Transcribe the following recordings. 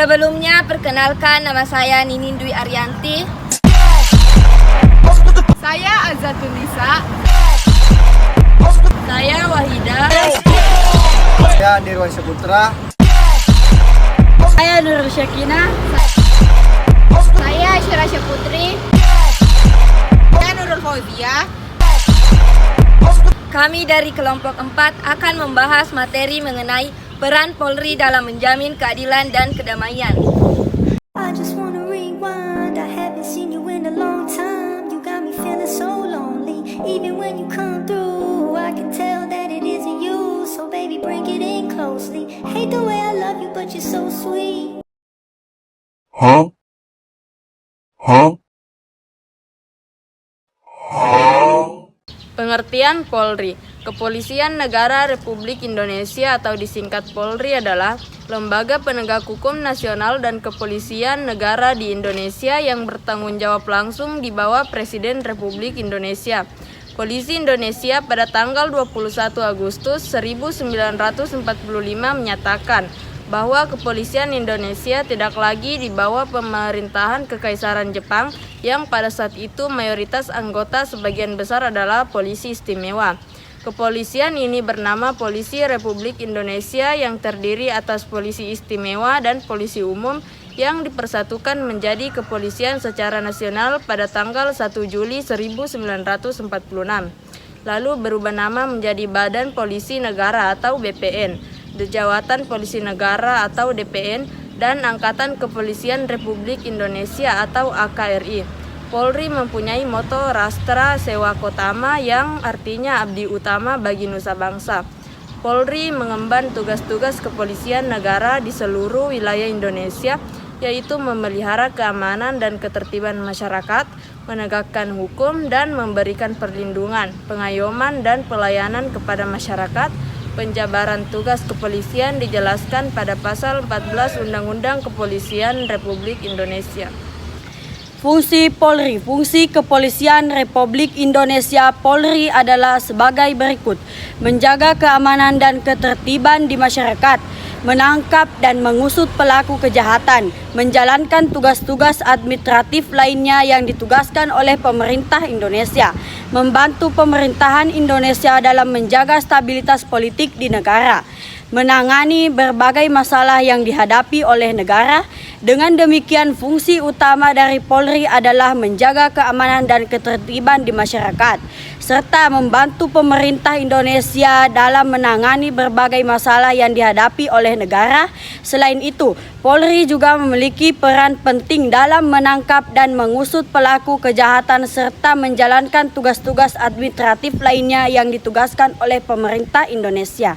Sebelumnya, perkenalkan nama saya Ninin Dwi Arianti. Saya Azatun Nisa. Saya Wahida. Saya Nirwan Saputra. Saya Nur Syakina. Saya Syirasya Putri. Saya Nurul Fauzia. Kami dari kelompok 4 akan membahas materi mengenai peran Polri dalam menjamin keadilan dan kedamaian. I just wanna rewind. I haven't seen you in a long time. You got me feeling so lonely. Even when you come through, I can tell that it isn't you. So baby, bring it in closely. Hate the way I love you, but you're so sweet. Huh? Pengertian Polri. Kepolisian Negara Republik Indonesia atau disingkat Polri adalah lembaga penegak hukum nasional dan kepolisian negara di Indonesia yang bertanggung jawab langsung di bawah Presiden Republik Indonesia. Polisi Indonesia pada tanggal 21 Agustus 1945 menyatakan bahwa kepolisian Indonesia tidak lagi di bawah pemerintahan Kekaisaran Jepang yang pada saat itu mayoritas anggota sebagian besar adalah polisi istimewa. Kepolisian ini bernama Polisi Republik Indonesia yang terdiri atas polisi istimewa dan polisi umum yang dipersatukan menjadi kepolisian secara nasional pada tanggal 1 Juli 1946. Lalu berubah nama menjadi Badan Polisi Negara atau BPN, Dejawatan Polisi Negara atau DPN, dan Angkatan Kepolisian Republik Indonesia atau AKRI. Polri mempunyai moto Rastra Sewa Kotama yang artinya abdi utama bagi nusa bangsa. Polri mengemban tugas-tugas kepolisian negara di seluruh wilayah Indonesia, yaitu memelihara keamanan dan ketertiban masyarakat, menegakkan hukum dan memberikan perlindungan, pengayoman dan pelayanan kepada masyarakat. Penjabaran tugas kepolisian dijelaskan pada pasal 14 Undang-Undang Kepolisian Republik Indonesia. Fungsi Polri. Fungsi Kepolisian Republik Indonesia Polri adalah sebagai berikut: menjaga keamanan dan ketertiban di masyarakat, menangkap dan mengusut pelaku kejahatan, menjalankan tugas-tugas administratif lainnya yang ditugaskan oleh pemerintah Indonesia, membantu pemerintahan Indonesia dalam menjaga stabilitas politik di negara, menangani berbagai masalah yang dihadapi oleh negara. Dengan demikian, fungsi utama dari Polri adalah menjaga keamanan dan ketertiban di masyarakat, serta membantu pemerintah Indonesia dalam menangani berbagai masalah yang dihadapi oleh negara. Selain itu, Polri juga memiliki peran penting dalam menangkap dan mengusut pelaku kejahatan serta menjalankan tugas-tugas administratif lainnya yang ditugaskan oleh pemerintah Indonesia.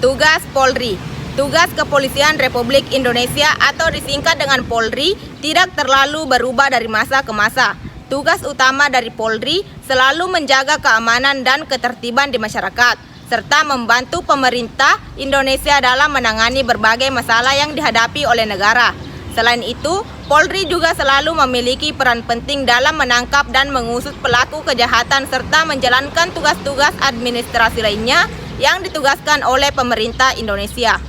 Tugas Polri. Tugas Kepolisian Republik Indonesia atau disingkat dengan Polri tidak terlalu berubah dari masa ke masa. Tugas utama dari Polri selalu menjaga keamanan dan ketertiban di masyarakat, serta membantu pemerintah Indonesia dalam menangani berbagai masalah yang dihadapi oleh negara. Selain itu, Polri juga selalu memiliki peran penting dalam menangkap dan mengusut pelaku kejahatan serta menjalankan tugas-tugas administrasi lainnya yang ditugaskan oleh pemerintah Indonesia.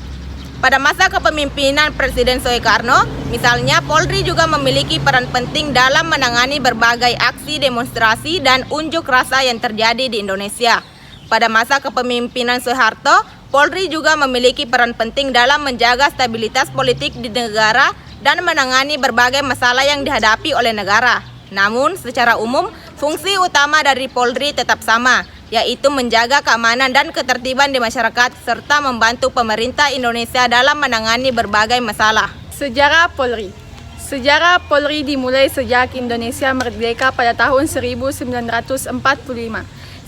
Pada masa kepemimpinan Presiden Soekarno, misalnya, Polri juga memiliki peran penting dalam menangani berbagai aksi demonstrasi dan unjuk rasa yang terjadi di Indonesia. Pada masa kepemimpinan Soeharto, Polri juga memiliki peran penting dalam menjaga stabilitas politik di negara dan menangani berbagai masalah yang dihadapi oleh negara. Namun, secara umum, fungsi utama dari Polri tetap sama, yaitu menjaga keamanan dan ketertiban di masyarakat serta membantu pemerintah Indonesia dalam menangani berbagai masalah. Sejarah Polri. Sejarah Polri dimulai sejak Indonesia merdeka pada tahun 1945.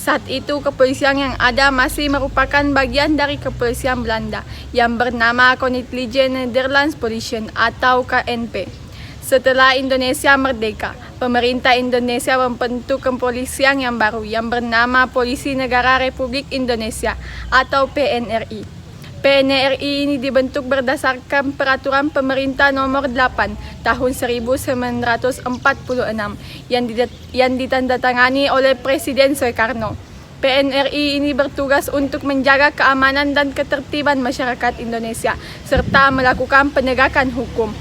Saat itu kepolisian yang ada masih merupakan bagian dari kepolisian Belanda yang bernama Koninklijke Nederlands Politie atau KNP. Setelah Indonesia merdeka, pemerintah Indonesia membentuk kepolisian yang baru yang bernama Polisi Negara Republik Indonesia atau PNRI. PNRI ini dibentuk berdasarkan Peraturan Pemerintah Nomor 8 Tahun 1946 yang ditandatangani oleh Presiden Soekarno. PNRI ini bertugas untuk menjaga keamanan dan ketertiban masyarakat Indonesia serta melakukan penegakan hukum.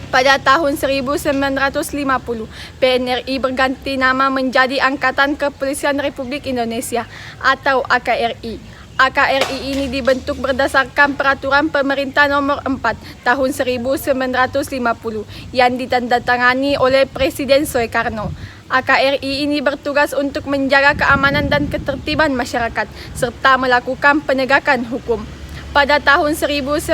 Pada tahun 1950, PNRI berganti nama menjadi Angkatan Kepolisian Republik Indonesia atau AKRI. AKRI ini dibentuk berdasarkan Peraturan Pemerintah Nomor 4 Tahun 1950 yang ditandatangani oleh Presiden Soekarno. AKRI ini bertugas untuk menjaga keamanan dan ketertiban masyarakat serta melakukan penegakan hukum. Pada tahun 1964,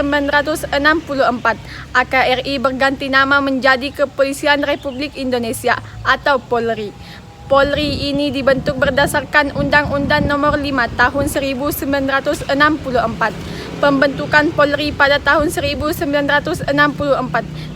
AKRI berganti nama menjadi Kepolisian Republik Indonesia atau Polri. Polri ini dibentuk berdasarkan Undang-Undang Nomor 5 Tahun 1964. Pembentukan Polri pada tahun 1964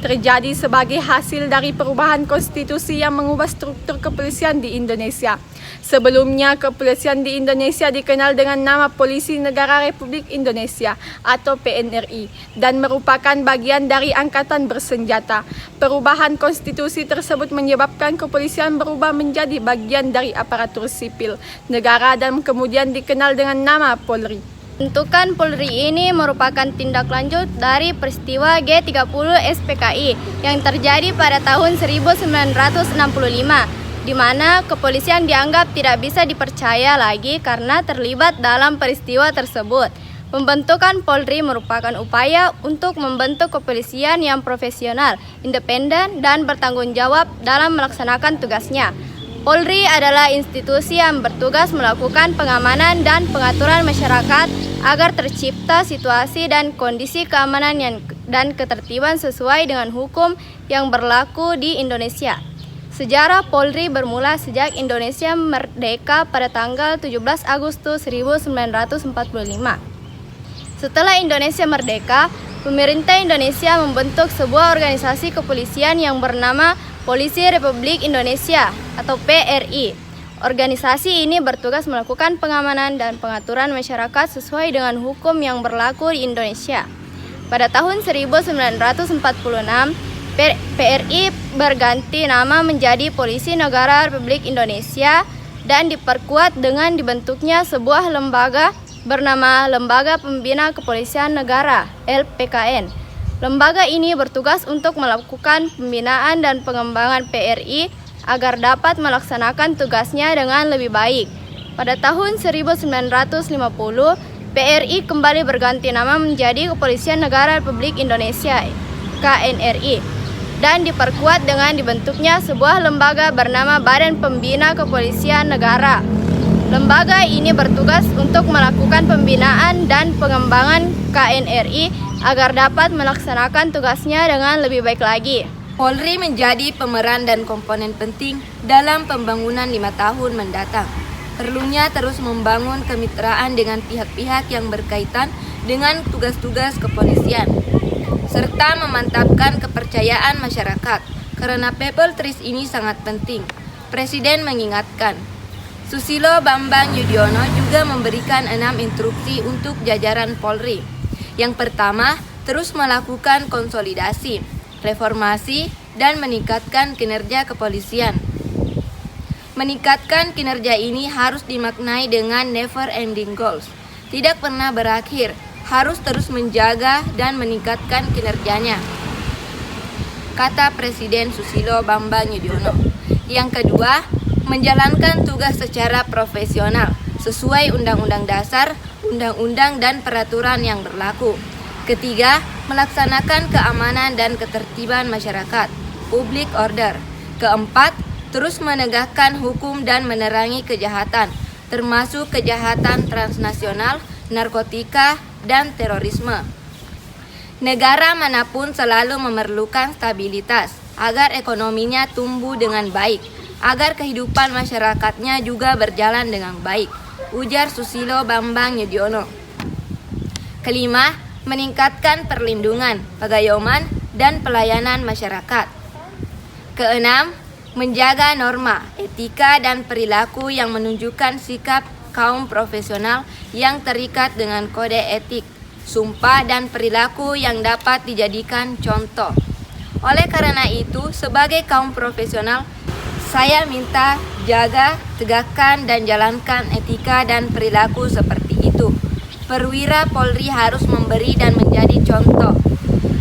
terjadi sebagai hasil dari perubahan konstitusi yang mengubah struktur kepolisian di Indonesia. Sebelumnya, kepolisian di Indonesia dikenal dengan nama Polisi Negara Republik Indonesia atau PNRI dan merupakan bagian dari angkatan bersenjata. Perubahan konstitusi tersebut menyebabkan kepolisian berubah menjadi bagian dari aparatur sipil negara dan kemudian dikenal dengan nama Polri. Bentukan Polri ini merupakan tindak lanjut dari peristiwa G30 SPKI yang terjadi pada tahun 1965. Di mana kepolisian dianggap tidak bisa dipercaya lagi karena terlibat dalam peristiwa tersebut. Pembentukan Polri merupakan upaya untuk membentuk kepolisian yang profesional, independen, dan bertanggung jawab dalam melaksanakan tugasnya. Polri adalah institusi yang bertugas melakukan pengamanan dan pengaturan masyarakat agar tercipta situasi dan kondisi keamanan dan ketertiban sesuai dengan hukum yang berlaku di Indonesia. Sejarah Polri bermula sejak Indonesia merdeka pada tanggal 17 Agustus 1945. Setelah Indonesia merdeka, pemerintah Indonesia membentuk sebuah organisasi kepolisian yang bernama Polisi Republik Indonesia atau PRI. Organisasi ini bertugas melakukan pengamanan dan pengaturan masyarakat sesuai dengan hukum yang berlaku di Indonesia. Pada tahun 1946, PRI berganti nama menjadi Polisi Negara Republik Indonesia dan diperkuat dengan dibentuknya sebuah lembaga bernama Lembaga Pembina Kepolisian Negara (LPKN). Lembaga ini bertugas untuk melakukan pembinaan dan pengembangan PRI agar dapat melaksanakan tugasnya dengan lebih baik. Pada tahun 1950, PRI kembali berganti nama menjadi Kepolisian Negara Republik Indonesia (KNRI). Dan diperkuat dengan dibentuknya sebuah lembaga bernama Badan Pembina Kepolisian Negara. Lembaga ini bertugas untuk melakukan pembinaan dan pengembangan KNRI agar dapat melaksanakan tugasnya dengan lebih baik lagi. Polri menjadi pemeran dan komponen penting dalam pembangunan 5 tahun mendatang. Perlunya terus membangun kemitraan dengan pihak-pihak yang berkaitan dengan tugas-tugas kepolisian, serta memantapkan kepercayaan masyarakat. Karena People Trust ini sangat penting, Presiden mengingatkan. Susilo Bambang Yudhoyono juga memberikan 6 instruksi untuk jajaran Polri. Yang pertama, terus melakukan konsolidasi, reformasi, dan meningkatkan kinerja kepolisian. Meningkatkan kinerja ini harus dimaknai dengan never ending goals, tidak pernah berakhir, harus terus menjaga dan meningkatkan kinerjanya, kata Presiden Susilo Bambang Yudhoyono. Yang kedua, menjalankan tugas secara profesional sesuai Undang-Undang Dasar, Undang-Undang dan peraturan yang berlaku. Ketiga, melaksanakan keamanan dan ketertiban masyarakat, public order. Keempat, terus menegakkan hukum dan menerangi kejahatan, termasuk kejahatan transnasional, narkotika, dan terorisme. Negara manapun selalu memerlukan stabilitas agar ekonominya tumbuh dengan baik, agar kehidupan masyarakatnya juga berjalan dengan baik, ujar Susilo Bambang Yudhoyono. Kelima, meningkatkan perlindungan, pengayuman, dan pelayanan masyarakat. Keenam, menjaga norma, etika, dan perilaku yang menunjukkan sikap kaum profesional yang terikat dengan kode etik, sumpah, dan perilaku yang dapat dijadikan contoh. Oleh karena itu, sebagai kaum profesional, Saya minta jaga, tegakkan, dan jalankan etika dan perilaku seperti itu. Perwira Polri harus memberi dan menjadi contoh.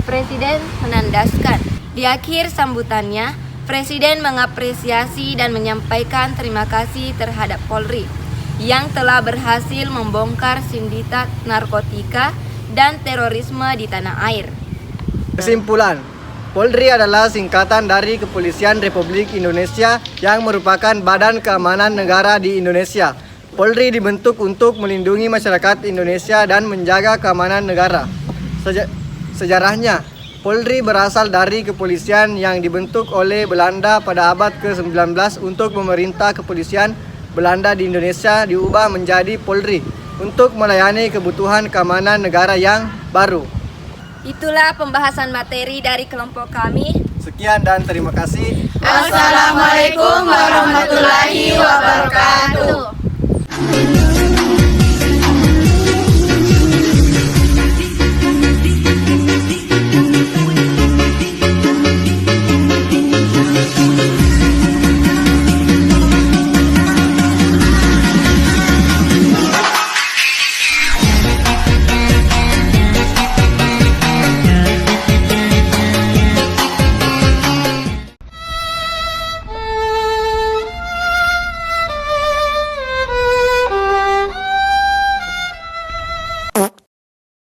Presiden menandaskan. Di akhir sambutannya, Presiden mengapresiasi dan menyampaikan terima kasih terhadap Polri yang telah berhasil membongkar sindikat narkotika dan terorisme di tanah air. Kesimpulan, Polri adalah singkatan dari Kepolisian Republik Indonesia yang merupakan badan keamanan negara di Indonesia. Polri dibentuk untuk melindungi masyarakat Indonesia dan menjaga keamanan negara. Sejarahnya, Polri berasal dari kepolisian yang dibentuk oleh Belanda pada abad ke-19 untuk memerintah kepolisian Belanda di Indonesia diubah menjadi Polri untuk melayani kebutuhan keamanan negara yang baru. Itulah pembahasan materi dari kelompok kami. Sekian dan terima kasih. Assalamualaikum warahmatullahi wabarakatuh.